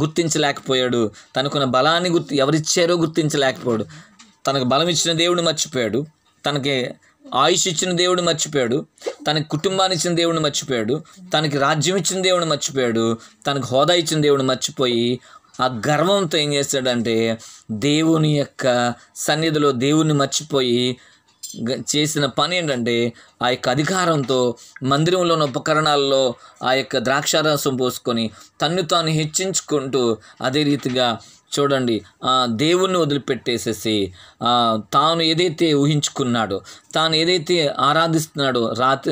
గుర్తించలేకపోయాడు, తనకున్న బలాన్ని ఎవరిచ్చారో గుర్తించలేకపోయాడు. తనకు బలం ఇచ్చిన దేవుడిని మర్చిపోయాడు, తనకి ఆయుష్ ఇచ్చిన దేవుడు మర్చిపోయాడు, తనకి కుటుంబాన్ని ఇచ్చిన దేవుడిని మర్చిపోయాడు, తనకి రాజ్యం ఇచ్చిన దేవుడిని మర్చిపోయాడు, తనకు హోదా ఇచ్చిన దేవుడిని మర్చిపోయి ఆ గర్వంతో ఏం చేశాడంటే దేవుని యొక్క సన్నిధిలో దేవుణ్ణి మర్చిపోయి చేసిన పని ఏంటంటే ఆ యొక్క అధికారంతో మందిరంలో ఉన్న ఉపకరణాల్లో ఆ యొక్క ద్రాక్షారసం పోసుకొని తన్ను తాను హెచ్చించుకుంటూ అదే రీతిగా చూడండి దేవుణ్ణి వదిలిపెట్టేసేసి తాను ఏదైతే ఊహించుకున్నాడో, తాను ఏదైతే ఆరాధిస్తున్నాడో,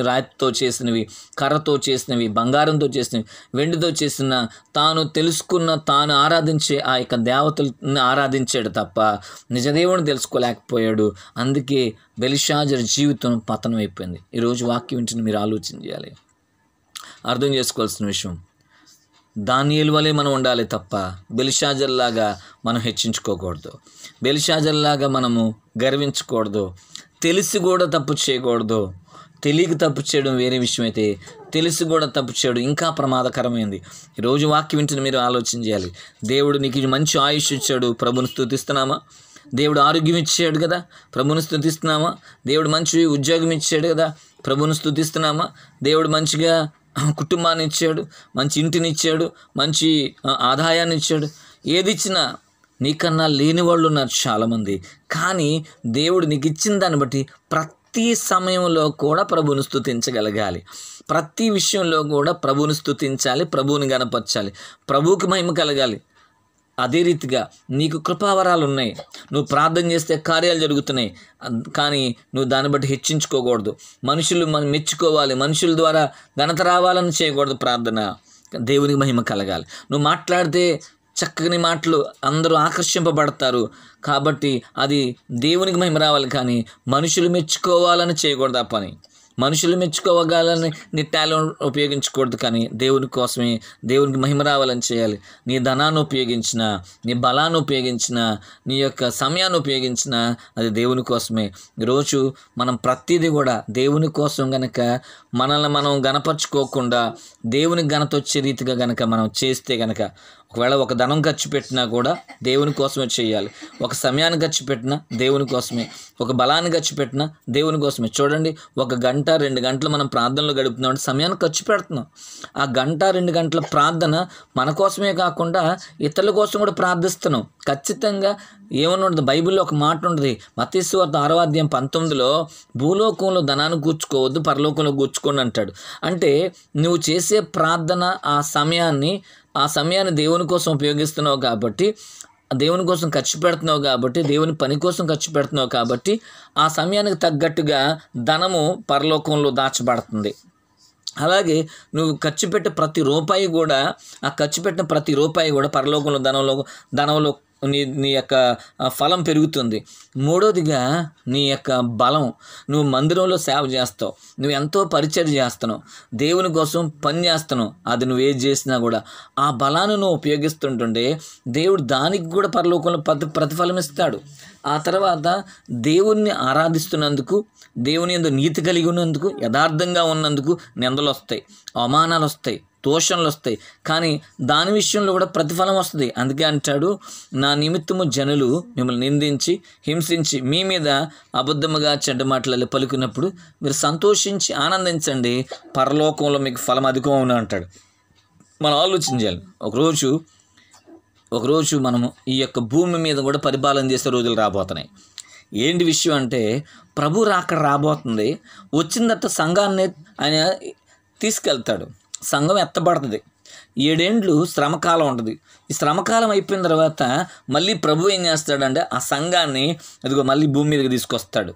రాతితో చేసినవి, కర్రతో చేసినవి, బంగారంతో చేసినవి, వెండితో చేసిన తాను తెలుసుకున్న తాను ఆరాధించే ఆ యొక్క దేవతలను ఆరాధించాడు తప్ప నిజదేవుని తెలుసుకోలేకపోయాడు. అందుకే బెల్షాజర్ జీవితం పతనం అయిపోయింది. ఈరోజు వాక్యం వింటున్న మీరు ఆలోచన చేయాలి, అర్థం చేసుకోవాల్సిన విషయం. దానియేలు వలె మనం ఉండాలి తప్ప బెల్షాజర్ లాగా మనం హెచ్చించుకోకూడదు, బెల్షాజర్ లాగా మనము గర్వించకూడదు, తెలిసి కూడా తప్పు చేయకూడదు. తెలియక తప్పు చేయడం వేరే విషయం అయితే తెలిసి కూడా తప్పు చేయడం ఇంకా ప్రమాదకరమైంది. ఈరోజు వాక్యం వింటున్న మీరు ఆలోచన చేయాలి. దేవుడు నీకు మంచి ఆయుష్ ఇచ్చాడు, ప్రభుని స్తుతిస్తున్నామా? దేవుడు ఆరోగ్యం ఇచ్చాడు కదా, ప్రభుని స్తుతిస్తున్నామా? దేవుడు మంచి ఉద్యోగం ఇచ్చాడు కదా, ప్రభుని స్తుతిస్తున్నామా? దేవుడు మంచిగా కుటుంబాన్ని ఇచ్చాడు, మంచి ఇంటిని ఇచ్చాడు, మంచి ఆదాయాన్ని ఇచ్చాడు. ఏది ఇచ్చినా నీకన్నా లేని వాళ్ళు ఉన్నారు చాలామంది. కానీ దేవుడు నీకు ఇచ్చిన దాన్ని బట్టి ప్రతి సమయంలో కూడా ప్రభువుని స్తుతించగలగాలి, ప్రతి విషయంలో కూడా ప్రభువుని స్తుతించాలి, ప్రభువుని గణపరచాలి, ప్రభువుకి మహిమ కలగాలి. అదే రీతిగా నీకు కృపావరాలు ఉన్నాయి, నువ్వు ప్రార్థన చేస్తే కార్యాలు జరుగుతున్నాయి. కానీ నువ్వు దాన్ని బట్టి హెచ్చించుకోకూడదు, మనుషులు మనం మెచ్చుకోవాలి, మనుషుల ద్వారా ఘనత రావాలని చేయకూడదు. ప్రార్థన దేవునికి మహిమ కలగాలి. నువ్వు మాట్లాడితే చక్కని మాటలు అందరూ ఆకర్షింపబడతారు, కాబట్టి అది దేవునికి మహిమ రావాలి. కానీ మనుషులు మెచ్చుకోవాలని చేయకూడదు. ఆ పని మనుషులు మెచ్చుకోవాలని నీ టాలెంట్ ఉపయోగించకూడదు, కానీ దేవుని కోసమే, దేవునికి మహిమ రావాలని చేయాలి. నీ ధనాన్ని ఉపయోగించిన, నీ బలాన్ని ఉపయోగించిన, నీ యొక్క సమయాన్ని ఉపయోగించిన అది దేవుని కోసమే. ఈరోజు మనం ప్రతిదీ కూడా దేవుని కోసం గనక మనల్ని మనం గణపరచుకోకుండా దేవునికి ఘనత వచ్చే రీతిగా గనక మనం చేస్తే గనక, ఒకవేళ ఒక ధనం ఖర్చు పెట్టినా కూడా దేవుని కోసమే చేయాలి, ఒక సమయాన్ని ఖర్చు పెట్టినా దేవుని కోసమే, ఒక బలాన్ని ఖర్చు పెట్టినా దేవుని కోసమే. చూడండి, 1 గంట 2 గంటలు మనం ప్రార్థనలో గడుపుతున్నాం అంటే సమయాన్ని ఖర్చు పెడుతున్నాం. ఆ 1-2 గంటల ప్రార్థన మన కోసమే కాకుండా ఇతరుల కోసం కూడా ప్రార్థిస్తున్నాం. ఖచ్చితంగా ఏమన్నా ఉంటుంది, బైబిల్లో ఒక మాట ఉంటుంది, మత్తయి సువార్త 6వ అధ్యాయం 19లో భూలోకంలో ధనాన్ని కూర్చుకోవద్దు, పరలోకంలో కూర్చుకోండి అంటాడు. అంటే నువ్వు చేసే ప్రార్థన ఆ సమయాన్ని దేవుని కోసం ఉపయోగిస్తున్నావు కాబట్టి, దేవుని కోసం ఖర్చు పెడుతున్నావు కాబట్టి, దేవుని పని కోసం ఖర్చు పెడుతున్నావు కాబట్టి ఆ సమయానికి తగ్గట్టుగా ధనము పరలోకంలో దాచబడుతుంది. అలాగే నువ్వు ఖర్చు పెట్టే ప్రతి రూపాయి కూడా, ఆ ఖర్చు పెట్టిన ప్రతి రూపాయి కూడా పరలోకంలో ధనంలో నీ యొక్క ఫలం పెరుగుతుంది. మూడోదిగా నీ యొక్క బలం, నువ్వు మందిరంలో సేవ చేస్తావు, నువ్వు ఎంతో పరిచర్య చేస్తున్నావు, దేవుని కోసం పని చేస్తున్నావు. అది నువ్వు ఏది చేసినా కూడా ఆ బలాన్ని నువ్వు ఉపయోగిస్తుంటుంటే దేవుడు దానికి కూడా పరలోకంలో ప్రతిఫలం ఇస్తాడు. ఆ తర్వాత దేవుణ్ణి ఆరాధిస్తున్నందుకు, దేవుని యందు నీతి కలిగి ఉన్నందుకు, యథార్థంగా ఉన్నందుకు నిందలు వస్తాయి, అవమానాలు వస్తాయి, దూషణలు వస్తాయి, కానీ దాని విషయంలో కూడా ప్రతిఫలం వస్తుంది. అందుకే అంటాడు, నా నిమిత్తము జనులు మిమ్మల్ని నిందించి హింసించి మీ మీద అబద్ధముగా చెడ్డ మాటలు పలుకున్నప్పుడు మీరు సంతోషించి ఆనందించండి, పరలోకంలో మీకు ఫలం అధికం అవును అంటాడు. మనం ఆలోచించాలి. ఒకరోజు మనము ఈ యొక్క భూమి మీద కూడా పరిపాలన చేసే రోజులు రాబోతున్నాయి. ఏంటి విషయం అంటే, ప్రభు అక్కడ రాబోతుంది. వచ్చిన తర్వాత సంఘాన్ని ఆయన తీసుకెళ్తాడు. సంఘం ఎత్తబడుతుంది. 7 ఏండ్లు శ్రమకాలం ఉంటుంది. ఈ శ్రమకాలం అయిపోయిన తర్వాత మళ్ళీ ప్రభు ఏం చేస్తాడంటే ఆ సంఘాన్ని అదిగో మళ్ళీ భూమి మీదకి తీసుకొస్తాడు.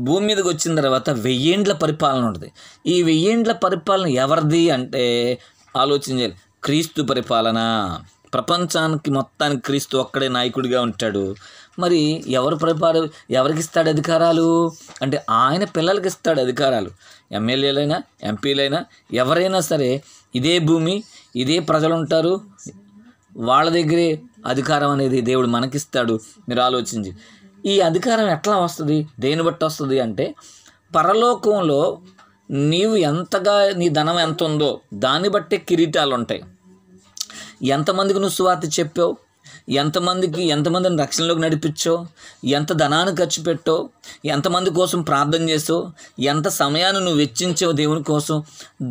భూమి మీదకి వచ్చిన తర్వాత 1000 ఏండ్ల పరిపాలన ఉంటుంది. ఈ 1000 ఏండ్ల పరిపాలన ఎవరిది అంటే ఆలోచించాలి. క్రీస్తు పరిపాలన. ప్రపంచానికి మొత్తానికి క్రీస్తు ఒక్కడే నాయకుడిగా ఉంటాడు. మరి ఎవరికి ఇస్తాడు అధికారాలు అంటే ఆయన పిల్లలకి ఇస్తాడు అధికారాలు. ఎమ్మెల్యేలైనా ఎంపీలైనా ఎవరైనా సరే ఇదే భూమి, ఇదే ప్రజలు ఉంటారు, వాళ్ళ దగ్గరే అధికారం అనేది దేవుడు మనకిస్తాడు. మీరు ఆలోచించి ఈ అధికారం ఎట్లా వస్తుంది, దేని బట్టి వస్తుంది అంటే, పరలోకంలో నీవు ఎంతగా నీ ధనం ఎంత ఉందో దాన్ని బట్టే కిరీటాలు ఉంటాయి. ఎంతమందికి నువ్వు సువార్త చెప్పావు, ఎంతమందిని రక్షణలోకి నడిపించావు, ఎంత ధనాన్ని ఖర్చు పెట్టావు, ఎంతమంది కోసం ప్రార్థన చేసావు, ఎంత సమయాన్ని నువ్వు వెచ్చించావు దేవుని కోసం,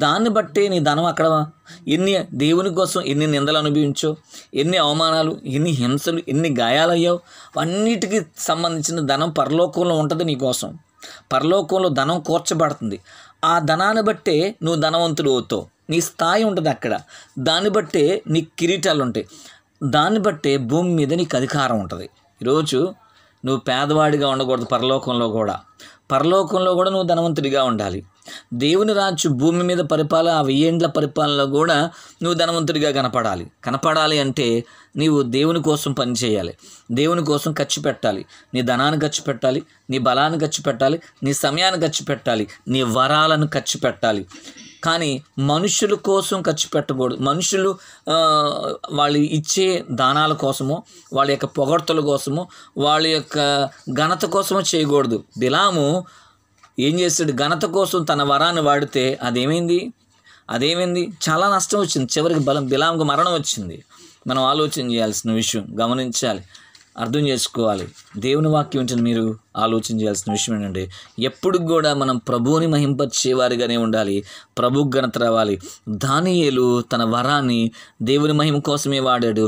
దాన్ని బట్టే నీ ధనం అక్కడ దేవుని కోసం ఎన్ని నిందలు అనుభవించావు, ఎన్ని అవమానాలు, ఎన్ని హింసలు, ఎన్ని గాయాలయ్యావు, అన్నిటికీ సంబంధించిన ధనం పరలోకంలో ఉంటుంది. నీ కోసం పరలోకంలో ధనం కూర్చబడుతుంది. ఆ ధనాన్ని బట్టే నువ్వు ధనవంతుడు అవుతావు. నీ స్థాయి ఉంటుంది అక్కడ. దాన్ని బట్టే నీ కిరీటాలు ఉంటాయి. దాన్ని బట్టే భూమి మీద నీకు అధికారం ఉంటుంది. ఈరోజు నువ్వు పేదవాడిగా ఉండకూడదు. పరలోకంలో కూడా నువ్వు ధనవంతుడిగా ఉండాలి. దేవుని రాజ్యం భూమి మీద పరిపాలన, ఆ 1000 ఏండ్ల పరిపాలనలో కూడా నువ్వు ధనవంతుడిగా కనపడాలి అంటే నీవు దేవుని కోసం పనిచేయాలి, దేవుని కోసం ఖర్చు పెట్టాలి. నీ ధనాన్ని ఖర్చు పెట్టాలి, నీ బలాన్ని ఖర్చు పెట్టాలి, నీ సమయాన్ని ఖర్చు పెట్టాలి, నీ వరాలను ఖర్చు పెట్టాలి. కానీ మనుషుల కోసం ఖర్చు పెట్టకూడదు. మనుషులు వాళ్ళు ఇచ్చే దానాల కోసమో, వాళ్ళ యొక్క పొగడ్తల కోసమో, వాళ్ళ యొక్క ఘనత కోసమో చేయకూడదు. బిలాము ఏం చేస్తాడు, ఘనత కోసం తన వరాన్ని వాడితే అదేమైంది చాలా నష్టం వచ్చింది. చివరికి బిలాముకు మరణం వచ్చింది. మనం ఆలోచన చేయాల్సిన విషయం, గమనించాలి, అర్థం చేసుకోవాలి. దేవుని వాక్యం ఉంటుంది. మీరు ఆలోచన చేయాల్సిన విషయం ఏంటంటే, ఎప్పుడు కూడా మనం ప్రభువుని మహింపచేవారిగానే ఉండాలి. ప్రభు ఘనత రావాలి. దానియేలు తన వరాన్ని దేవుని మహిమ కోసమే వాడాడు.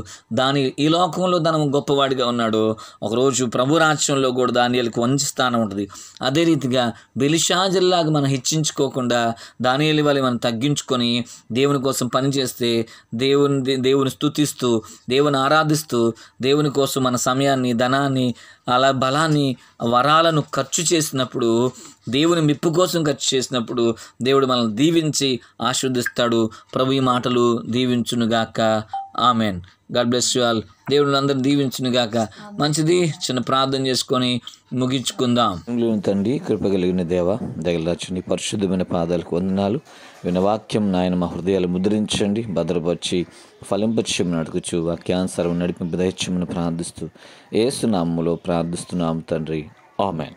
ఈ లోకంలో తన గొప్పవాడిగా ఉన్నాడు. ఒకరోజు ప్రభు రాజ్యంలో కూడా దానియేలుకు మంచి స్థానం ఉంటుంది. అదే రీతిగా బెలిషాజర్లాగా మనం హెచ్చించుకోకుండా దానియేలు వల్ల మనం తగ్గించుకొని దేవుని కోసం పనిచేస్తే, దేవుని స్తుతిస్తూ, దేవుని ఆరాధిస్తూ, దేవుని కోసం మన సమయాన్ని, ధనాన్ని, అలా బలాన్ని, వరాలను ఖర్చు చేసినప్పుడు, దేవుని మెప్పు కోసం ఖర్చు చేసినప్పుడు దేవుడు మనల్ని దీవించి ఆశీర్వదిస్తాడు. ప్రభు ఈ మాటలు దీవించునుగాక. Amen. God bless you all. దేవుడు అందరూ దీవించునుగాక. మంచిది, చిన్న ప్రార్థన చేసుకొని ముగించుకుందాం. తండ్రి, కృప కలిగిన దేవ, దయగలచుని పరిశుద్ధమైన పాదాలకు వందనాలు. విన్న వాక్యం నాయన మా హృదయాలు ముద్రించండి, భద్రపరిచి ఫలింపచేయమని అడుగుచు వాక్యానుసారం నడిపింపు దయచేయమని ప్రార్థిస్తూ యేసు నామములో ప్రార్థిస్తున్నాము తండ్రి. ఆమెన్.